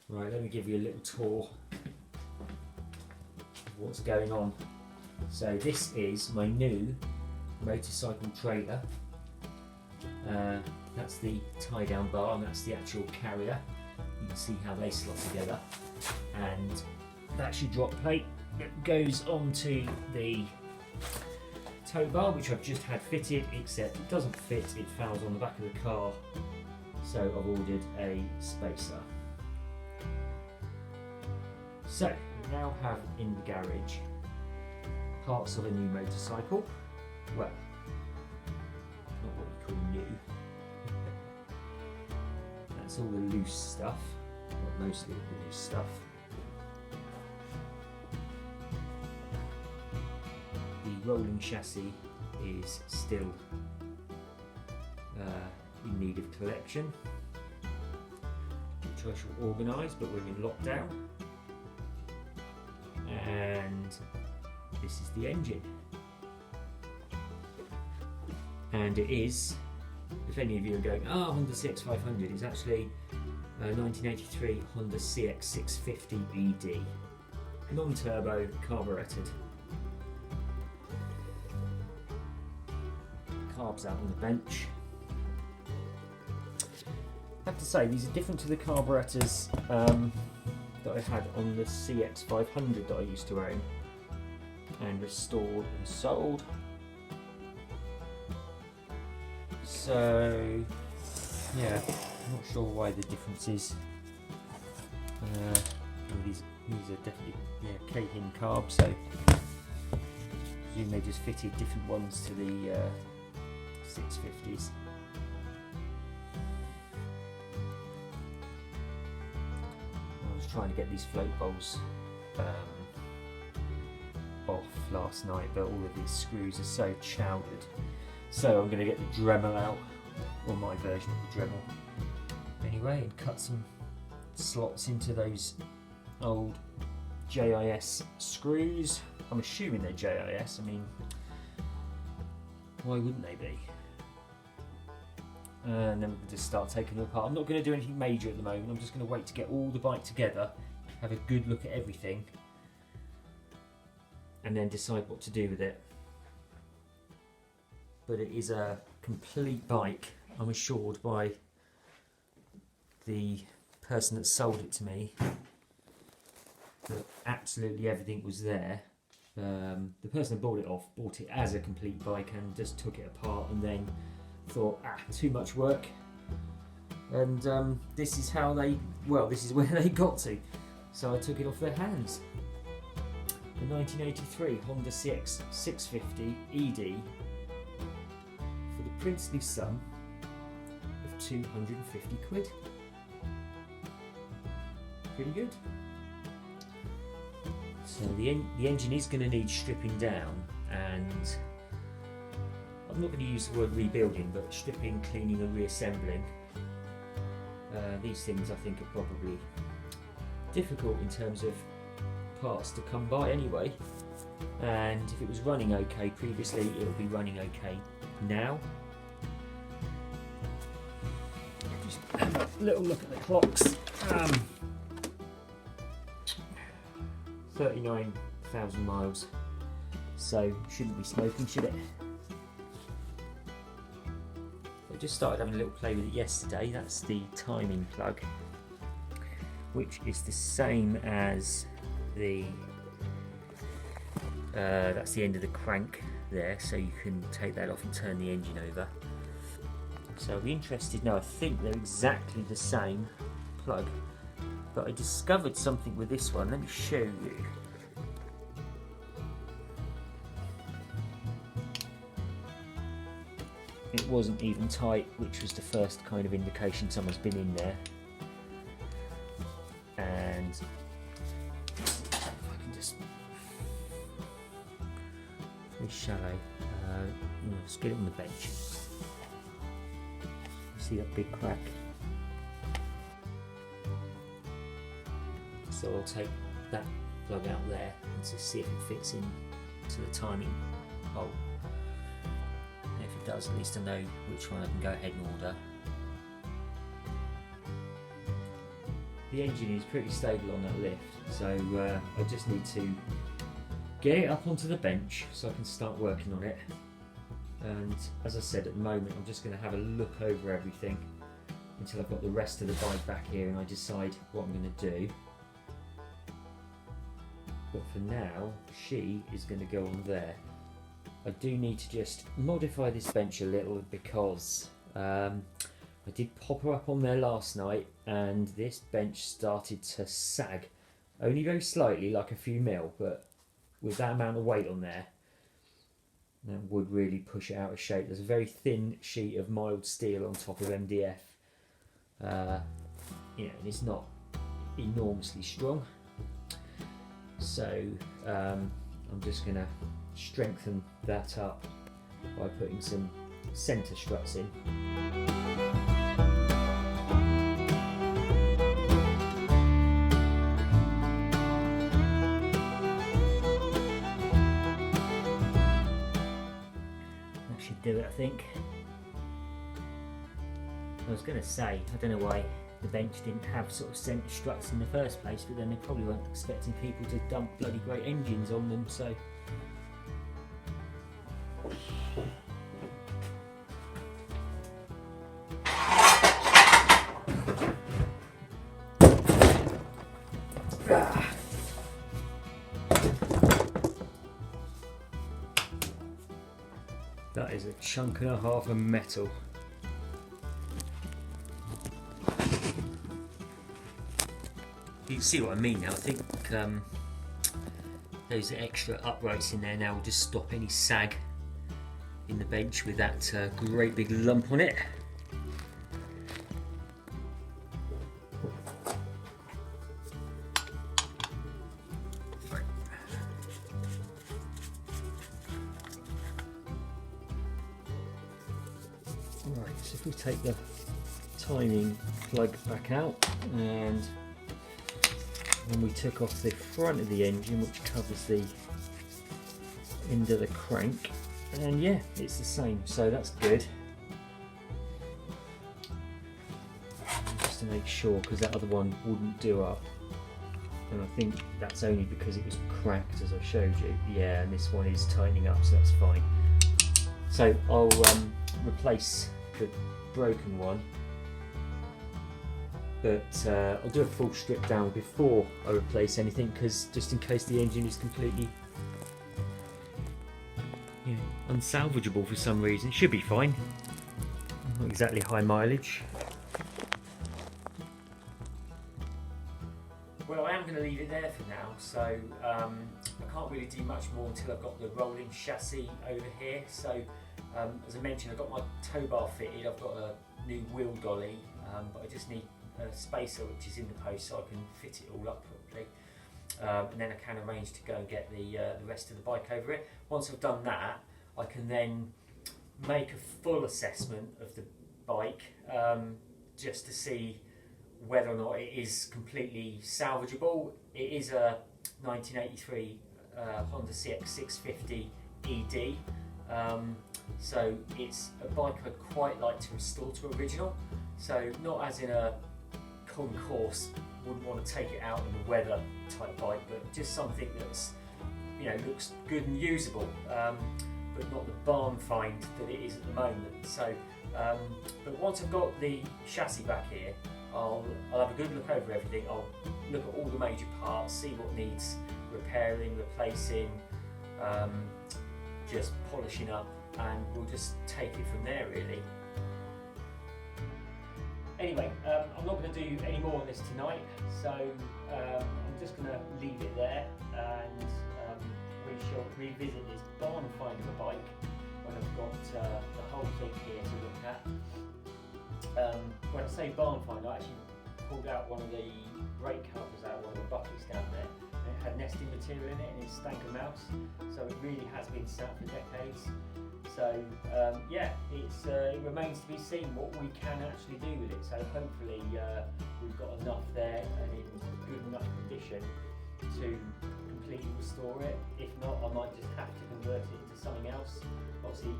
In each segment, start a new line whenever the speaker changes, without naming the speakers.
Right, let me give you a little tour of what's going on. So this is my new motorcycle trailer. That's the tie down bar and that's the actual carrier. You can see how they slot together. And that's your drop plate that goes onto the tow bar, which I've just had fitted, except it doesn't fit, it fouls on the back of the car. So I've ordered a spacer. So we now have in the garage parts of a new motorcycle. Well, not what you call new. That's all the loose stuff, well, mostly the loose stuff. The rolling chassis is still in need of collection, which I shall organise, but we're in lockdown. And this is the engine. And it is, if any of you are going, oh, Honda CX500, it's actually a 1983 Honda CX650 ED. Non-turbo, carburetted. Carbs out on the bench. I have to say, these are different to the carburetors that I had on the CX500 that I used to own and restored and sold. So yeah, I'm not sure why the difference is. These are definitely K-Hin carbs, so I presume they just fitted different ones to the 650s. I was trying to get these float bowls off last night, but all of these screws are so chowdered. So I'm going to get the Dremel out, or my version of the Dremel. Anyway, and cut some slots into those old JIS screws. I'm assuming they're JIS, I mean, why wouldn't they be? And then we'll just start taking them apart. I'm not going to do anything major at the moment, I'm just going to wait to get all the bike together, have a good look at everything, and then decide what to do with it. But it is a complete bike, I'm assured by the person that sold it to me, that absolutely everything was there. The person that bought it as a complete bike and just took it apart and then thought, too much work. And this is where they got to. So I took it off their hands. The 1983 Honda CX650 ED for the princely sum of 250 quid. Pretty good. So the engine is going to need stripping down, and I'm not going to use the word rebuilding, but stripping, cleaning and reassembling. These things I think are probably difficult in terms of parts to come by anyway, and if it was running okay previously, it'll be running okay now. Just have a little look at the clocks. 39,000 miles, so shouldn't be smoking, should it? I just started having a little play with it yesterday. That's the timing plug, which is the same as the that's the end of the crank there, so you can take that off and turn the engine over. So I'll be interested now. I think they're exactly the same plug, but I discovered something with this one. Let me show you. It wasn't even tight, which was the first kind of indication someone's been in there. And if I can just, very shallow. Let's get it on the bench. See that big crack? So I'll take that plug out there and just see if it fits in to the timing hole. And if it does, at least I know which one I can go ahead and order. the engine is pretty stable on that lift, so I just need to get it up onto the bench so I can start working on it. And as I said, at the moment I'm just going to have a look over everything until I've got the rest of the bike back here and I decide what I'm going to do. But for now, she is going to go on there. I do need to just modify this bench a little because I did pop her up on there last night and this bench started to sag, only very slightly, like a few mil, but with that amount of weight on there, that would really push it out of shape. There's a very thin sheet of mild steel on top of MDF, and it's not enormously strong. So I'm just going to strengthen that up by putting some centre struts in. That should do it, I think. I was going to say, I don't know why the bench didn't have sort of centre struts in the first place, but then they probably weren't expecting people to dump bloody great engines on them, so. That is a chunk and a half of metal. You can see what I mean now. I think those extra uprights in there now will just stop any sag in the bench with that great big lump on it. Right, so if we take the timing plug back out and then we took off the front of the engine, which covers the end of the crank, and yeah, it's the same, so that's good. Just to make sure, because that other one wouldn't do up, and I think that's only because it was cracked, as I showed you. Yeah, and this one is tightening up, so that's fine. So I'll replace the broken one, but I'll do a full strip down before I replace anything, because just in case the engine is completely unsalvageable for some reason. It should be fine, not exactly high mileage. Well, I am going to leave it there for now, so I can't really do much more until I've got the rolling chassis over here. So as I mentioned, I've got my tow bar fitted, I've got a new wheel dolly, but I just need a spacer which is in the post so I can fit it all up properly, and then I can arrange to go and get the rest of the bike over it. Once I've done that, I can then make a full assessment of the bike, just to see whether or not it is completely salvageable. It is a 1983 Honda CX650 ED, so it's a bike I'd quite like to restore to original. So not as in a concourse, wouldn't want to take it out in the weather type bike, but just something that's, looks good and usable, but not the barn find that it is at the moment. So, but once I've got the chassis back here, I'll have a good look over everything. I'll look at all the major parts, see what needs repairing, replacing, just polishing up, and we'll just take it from there really. Anyway, I'm not going to do any more on this tonight, so I'm just going to leave it there, and we shall revisit this barn find of a bike when I've got the whole thing here to look at. When I say barn find, I actually pulled out one of the brake covers out of one of the buckets down there, and it had nesting material in it and it stank of mouse, so it really has been sat for decades. So yeah, it remains to be seen what we can actually do with it. So hopefully we've got enough there and in good enough condition to completely restore it. If not, I might just have to convert it into something else. Obviously,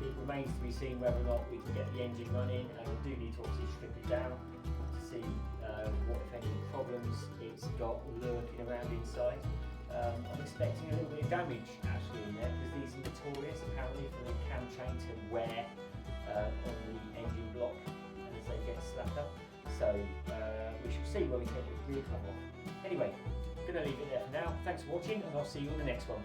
it remains to be seen whether or not we can get the engine running, and we do need to obviously strip it down to see what if any problems it's got lurking around inside. I'm expecting a little bit of damage actually in there because these are notorious apparently for the cam chain to wear on the engine block as they get slapped up. So we shall see when we take the rear cover off. Anyway, I'm going to leave it there for now. Thanks for watching and I'll see you on the next one.